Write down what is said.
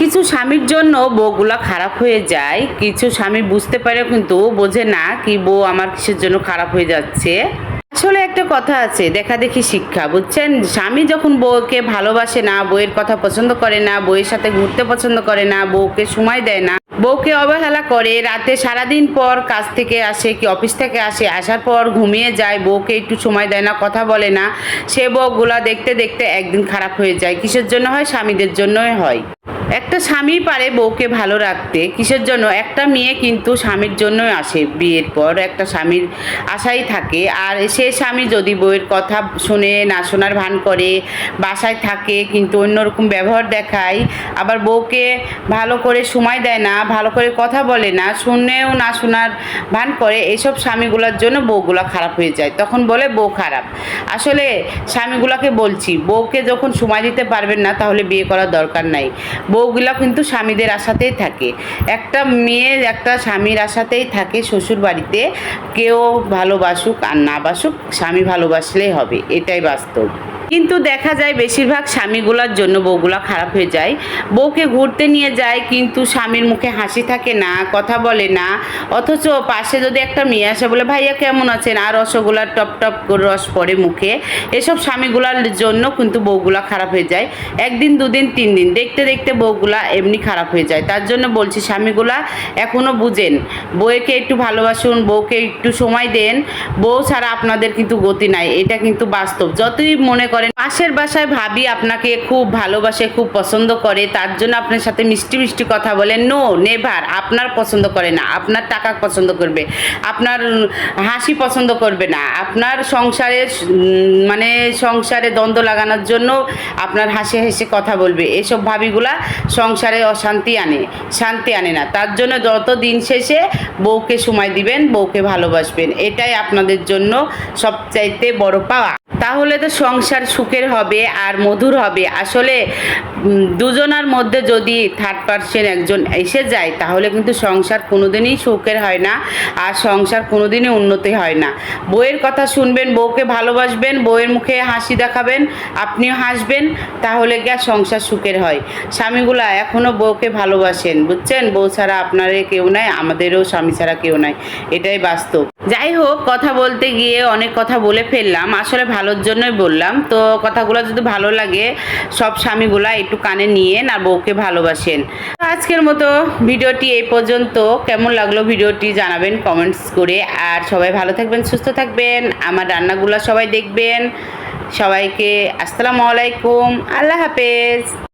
কিছু স্বামীর জন্য বউগুলা খারাপ হয়ে যায়। কিছু স্বামী বুঝতে পারে কিন্তু বোঝে না কি বউ আমার কিসের জন্য খারাপ হয়ে যাচ্ছে। আসলে একটা কথা আছে, দেখা দেখি শিক্ষা, বুঝছেন? স্বামী যখন বউকে ভালোবাসে না, বউয়ের কথা পছন্দ করে না, বউয়ের সাথে ঘুরতে পছন্দ করে না, বউকে সময় দেয় না, বউকে অবহেলা করে, রাতে সারাদিন পর কাজ থেকে আসে কি অফিস থেকে আসে, আসার পর ঘুমিয়ে যায়, বউকে একটু সময় দেয় না, কথা বলে না, সে বউগুলা দেখতে দেখতে একদিন খারাপ হয়ে যায়। কিসের জন্য হয়? স্বামীদের জন্যই হয়। একটা স্বামী পারে বউকে ভালো রাখতে, কিসের জন্য? একটা মেয়ে কিন্তু স্বামীর জন্যই আসে, বিয়ের পর একটা স্বামীর আশাই থাকে। আর সে স্বামী যদি বউয়ের কথা শুনে না, শোনার ভান করে, বাসায় থাকে কিন্তু অন্যরকম ব্যবহার দেখায়, আবার বউকে ভালো করে সময় দেয় না, ভালো করে কথা বলে না, শুনেও না শোনার ভান করে, এসব স্বামীগুলোর জন্য বউগুলা খারাপ হয়ে যায়। তখন বলে বউ খারাপ। আসলে স্বামীগুলাকে বলছি, বউকে যখন সময় দিতে পারবেন না তাহলে বিয়ে করার দরকার নাই। বউগুলা কিন্তু স্বামীদের আশাতেই থাকে। একটা মেয়ে একটা স্বামীর আশাতেই থাকে শ্বশুর বাড়িতে। কেউ ভালোবাসুক আর না বাসুক, স্বামী ভালোবাসলেই হবে, এটাই বাস্তব। কিন্তু দেখা যায় বেশিরভাগ স্বামীগুলার জন্য বউগুলা খারাপ হয়ে যায়। বউকে ঘুরতে নিয়ে যায় কিন্তু স্বামীর মুখে হাসি থাকে না, কথা বলে না, অথচ পাশে যদি একটা মেয়ে আসে বলে ভাইয়া কেমন আছেন, আর রসগোল্লার টপ টপ করে রস পড়ে মুখে, এসব স্বামীগুলার জন্য কিন্তু বউগুলা খারাপ হয়ে যায়। একদিন দুদিন তিন দিন দেখতে দেখতে বউগুলা এমনি খারাপ হয়ে যায়। তার জন্য বলছি স্বামীগুলা এখনও বুঝেন, বউকে একটু ভালোবাসুন, বউকে একটু সময় দেন। বউ ছাড়া আপনাদের কিন্তু গতি নাই, এটা কিন্তু বাস্তব। যতই মনে করেন পাশের বাসায় ভাবি আপনাকে খুব ভালোবাসে, খুব পছন্দ করে, তার জন্য আপনার সাথে মিষ্টি মিষ্টি কথা বলেন, নো নেভার। আপনার পছন্দ করে না, আপনার টাকা পছন্দ করবে, আপনার হাসি পছন্দ করবে না, আপনার সংসারে মানে সংসারে দ্বন্দ্ব লাগানোর জন্য আপনার হাসি হেসে কথা বলবে। এসব ভাবিগুলা সংসারে অশান্তি আনে, শান্তি আনে না। তার জন্য যত দিন শেষে বউকে সময় দিবেন, বউকে ভালোবাসবেন, এটাই আপনাদের জন্য সবচাইতে বড় পাওয়া। তাহলে তো সংসার সুখের হবে আর মধুর হবে। আসলে দুজনার মধ্যে যদি থার্ড পার্সন একজন এসে যায় তাহলে কিন্তু সংসার কোনোদিনই সুখের হয় না, আর সংসার কোনোদিনই উন্নতি হয় না। বউয়ের কথা শুনবেন, বউকে ভালোবাসবেন, বউয়ের মুখে হাসি দেখাবেন, আপনিও হাসবেন, তাহলে গিয়া সংসার সুখের হয়। স্বামীগুলা এখনও বউকে ভালোবাসেন, বুঝছেন? বউ ছাড়া আপনারে কেউ নাই, আমাদেরও স্বামী ছাড়া কেউ নাই, এটাই বাস্তব। যাই হোক, কথা বলতে গিয়ে অনেক কথা বলে ফেললাম, আসলে ভালোর জন্যই বললাম। তো কথাগুলো যদি ভালো লাগে সব স্বামীগুলা একটু কানে নিয়ে না, বউকে ভালোবাসেন। আজকের মতো ভিডিওটি এই পর্যন্ত। কেমন লাগলো ভিডিওটি জানাবেন কমেন্টস করে। আর সবাই ভালো থাকবেন, সুস্থ থাকবেন, আমার রান্নাগুলো সবাই দেখবেন। সবাইকে আসসালামু আলাইকুম, আল্লাহ হাফেজ।